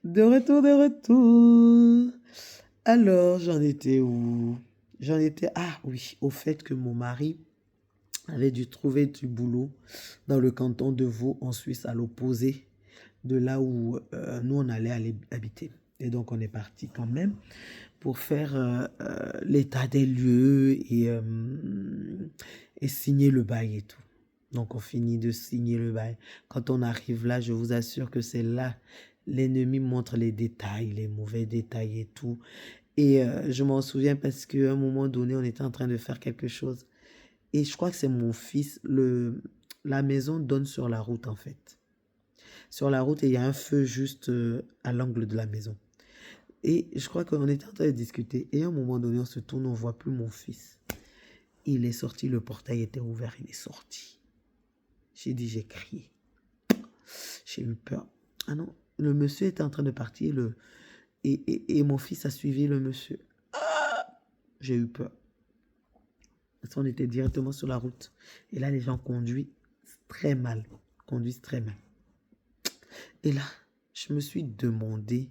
De retour, de retour. Alors, j'en étais où? J'en étais, ah oui, au fait que mon mari avait dû trouver du boulot dans le canton de Vaud, en Suisse, à l'opposé de là où nous, on allait aller habiter. Et donc, on est parti quand même pour faire l'état des lieux et signer le bail et tout. Donc, on finit de signer le bail. Quand on arrive là, je vous assure que c'est là, l'ennemi montre les détails, les mauvais détails et tout. Et je m'en souviens parce qu'à un moment donné, on était en train de faire quelque chose. Et je crois que c'est mon fils. La maison donne sur la route, en fait. Sur la route, et il y a un feu juste à l'angle de la maison. Et je crois qu'on était en train de discuter. Et à un moment donné, on se tourne, on ne voit plus mon fils. Il est sorti, le portail était ouvert, il est sorti. J'ai dit, j'ai crié. J'ai eu peur. Ah non, le monsieur était en train de partir et mon fils a suivi le monsieur. J'ai eu peur. Parce qu'on était directement sur la route. Et là, les gens conduisent très mal. Conduisent très mal. Et là, je me suis demandé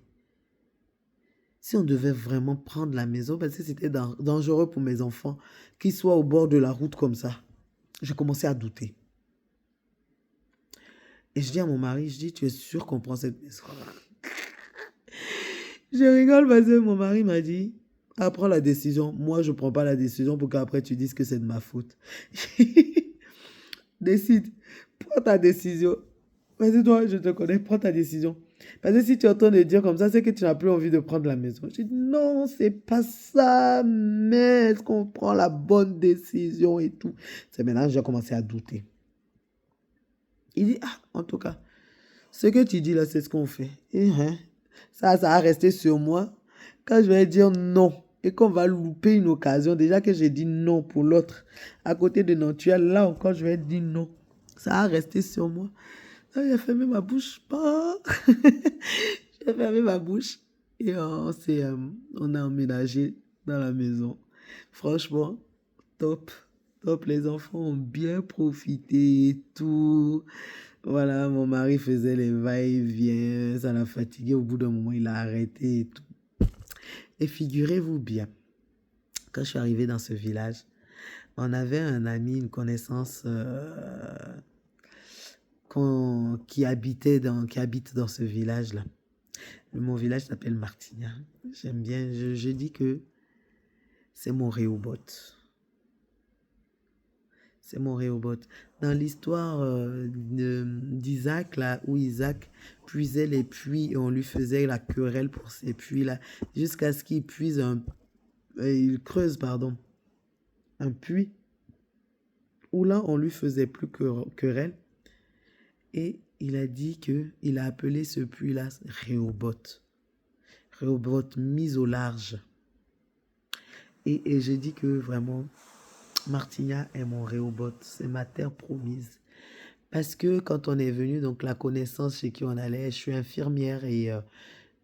si on devait vraiment prendre la maison, parce que c'était dangereux pour mes enfants qu'ils soient au bord de la route comme ça. J'ai commencé à douter. Et je dis à mon mari, je dis, tu es sûr qu'on prend cette maison? Je rigole parce que mon mari m'a dit, ah, prends la décision. Moi, je ne prends pas la décision pour qu'après tu dises que c'est de ma faute. Décide, prends ta décision. Vas-y, toi, je te connais, prends ta décision. Parce que si tu es en train de dire comme ça, c'est que tu n'as plus envie de prendre la maison. Je dis, non, c'est pas ça, mais est-ce qu'on prend la bonne décision et tout? C'est maintenant que j'ai commencé à douter. Il dit, ah, en tout cas, ce que tu dis là, c'est ce qu'on fait. Et ça va rester sur moi. Quand je vais dire non et qu'on va louper une occasion, déjà que j'ai dit non pour l'autre, à côté de Nantuel, là encore, je vais dire non. Ça va rester sur moi. Là, j'ai fermé ma bouche. J'ai fermé ma bouche et on a emménagé dans la maison. Franchement, top. Top, les enfants ont bien profité et tout. Voilà, mon mari faisait les va-et-vient, ça l'a fatigué. Au bout d'un moment, il a arrêté et tout. Et figurez-vous bien, quand je suis arrivée dans ce village, on avait un ami, une connaissance qui habite dans ce village-là. Mon village s'appelle Martignan. J'aime bien, je dis que c'est mon Rehoboth. C'est mon Rehoboth. Dans l'histoire d'Isaac, là, où Isaac puisait les puits et on lui faisait la querelle pour ces puits-là, jusqu'à ce qu'il il creuse, pardon, un puits, où là, on lui faisait plus querelle. Et il a dit qu'il a appelé ce puits-là Rehoboth. Rehoboth mis au large. Et je dis que vraiment, Martignan est mon Rehoboth, c'est ma terre promise. Parce que quand on est venu, donc la connaissance chez qui on allait, je suis infirmière et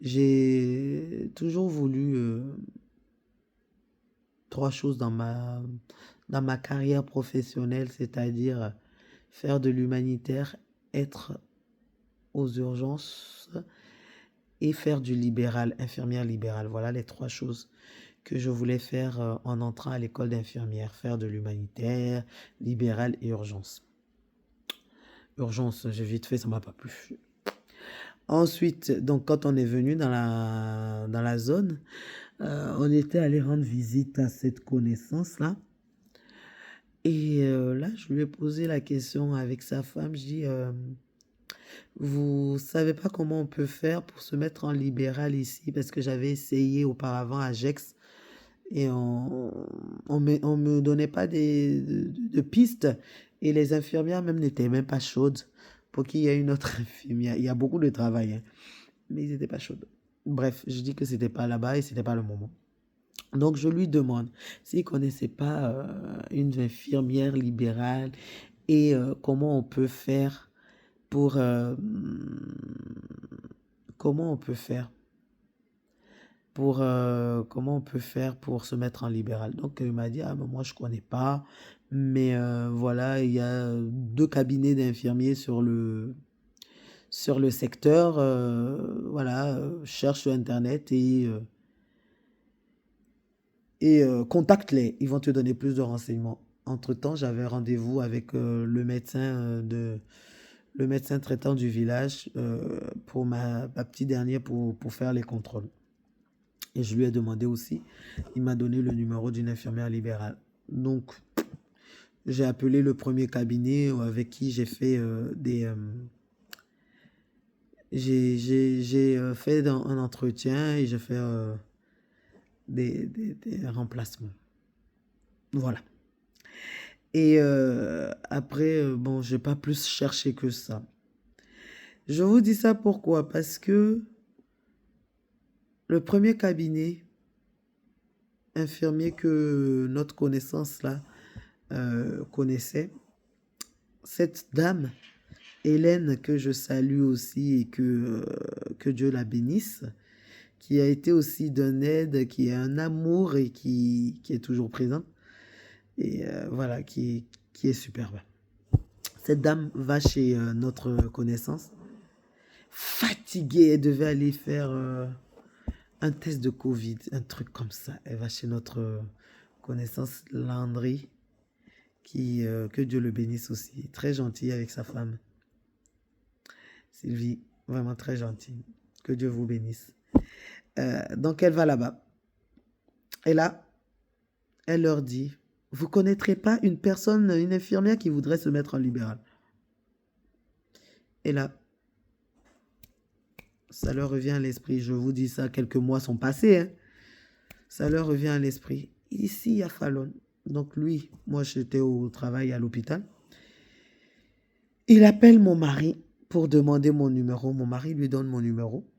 j'ai toujours voulu trois choses dans ma carrière professionnelle, c'est-à-dire faire de l'humanitaire, être aux urgences et faire du libéral, infirmière libérale. Voilà les trois choses que je voulais faire en entrant à l'école d'infirmière, faire de l'humanitaire, libéral et urgence. Urgence, j'ai vite fait, ça m'a pas plu. Ensuite, donc quand on est venu dans la zone, on était allé rendre visite à cette connaissance-là. Et là, je lui ai posé la question avec sa femme. Je dis, vous savez pas comment on peut faire pour se mettre en libéral ici? Parce que j'avais essayé auparavant à Gex et on me donnait pas de pistes. Et les infirmières même n'étaient même pas chaudes pour qu'il y ait une autre infirmière. Il y a beaucoup de travail, hein, mais ils n'étaient pas chauds. Bref, je dis que c'était pas là-bas et c'était pas le moment. Donc je lui demande s'il connaissait pas une infirmière libérale et comment on peut faire pour comment on peut faire pour se mettre en libéral. Donc il m'a dit ah mais moi je connais pas, mais voilà il y a 2 cabinets d'infirmiers sur le secteur, voilà, cherche sur Internet et contacte-les. Ils vont te donner plus de renseignements. Entre-temps, j'avais rendez-vous avec le médecin traitant du village pour ma petite dernière pour faire les contrôles. Et je lui ai demandé aussi, il m'a donné le numéro d'une infirmière libérale. Donc, j'ai appelé le premier cabinet avec qui j'ai fait j'ai fait un entretien et j'ai fait des remplacements. Voilà. Et après, bon, je n'ai pas plus cherché que ça. Je vous dis ça pourquoi? Parce que le premier cabinet infirmier que notre connaissance là connaissait, cette dame, Hélène, que je salue aussi et que Dieu la bénisse, qui a été aussi d'une aide, qui est un amour et qui est toujours présent. Et voilà, qui est superbe. Cette dame va chez notre connaissance, fatiguée, elle devait aller faire un test de Covid, un truc comme ça. Elle va chez notre connaissance Landry, que Dieu le bénisse aussi, très gentil avec sa femme. Sylvie, vraiment très gentille. Que Dieu vous bénisse. Donc elle va là-bas. Et là, elle leur dit, vous ne connaîtrez pas une personne, une infirmière qui voudrait se mettre en libéral. Et là, ça leur revient à l'esprit. Je vous dis ça, quelques mois sont passés. Hein. Ça leur revient à l'esprit. Ici, à Fallon. Donc lui, moi j'étais au travail à l'hôpital. Il appelle mon mari pour demander mon numéro. Mon mari lui donne mon numéro.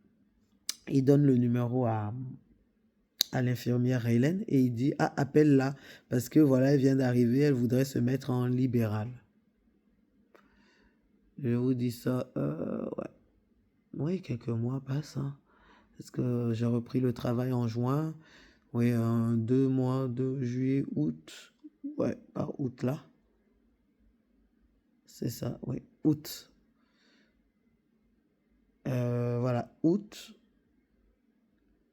Il donne le numéro à l'infirmière Hélène et il dit, ah, appelle-la parce que voilà, elle vient d'arriver, elle voudrait se mettre en libéral. Je vous dis ça, ouais. Oui, quelques mois passent, hein, parce que j'ai repris le travail en juin. Oui, 2 mois de juillet, août. Ouais, par août là. C'est ça, oui, août. Voilà, août.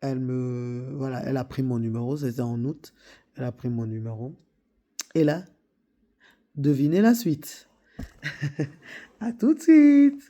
Voilà, elle a pris mon numéro, c'était en août. Elle a pris mon numéro. Et là, devinez la suite. À tout de suite.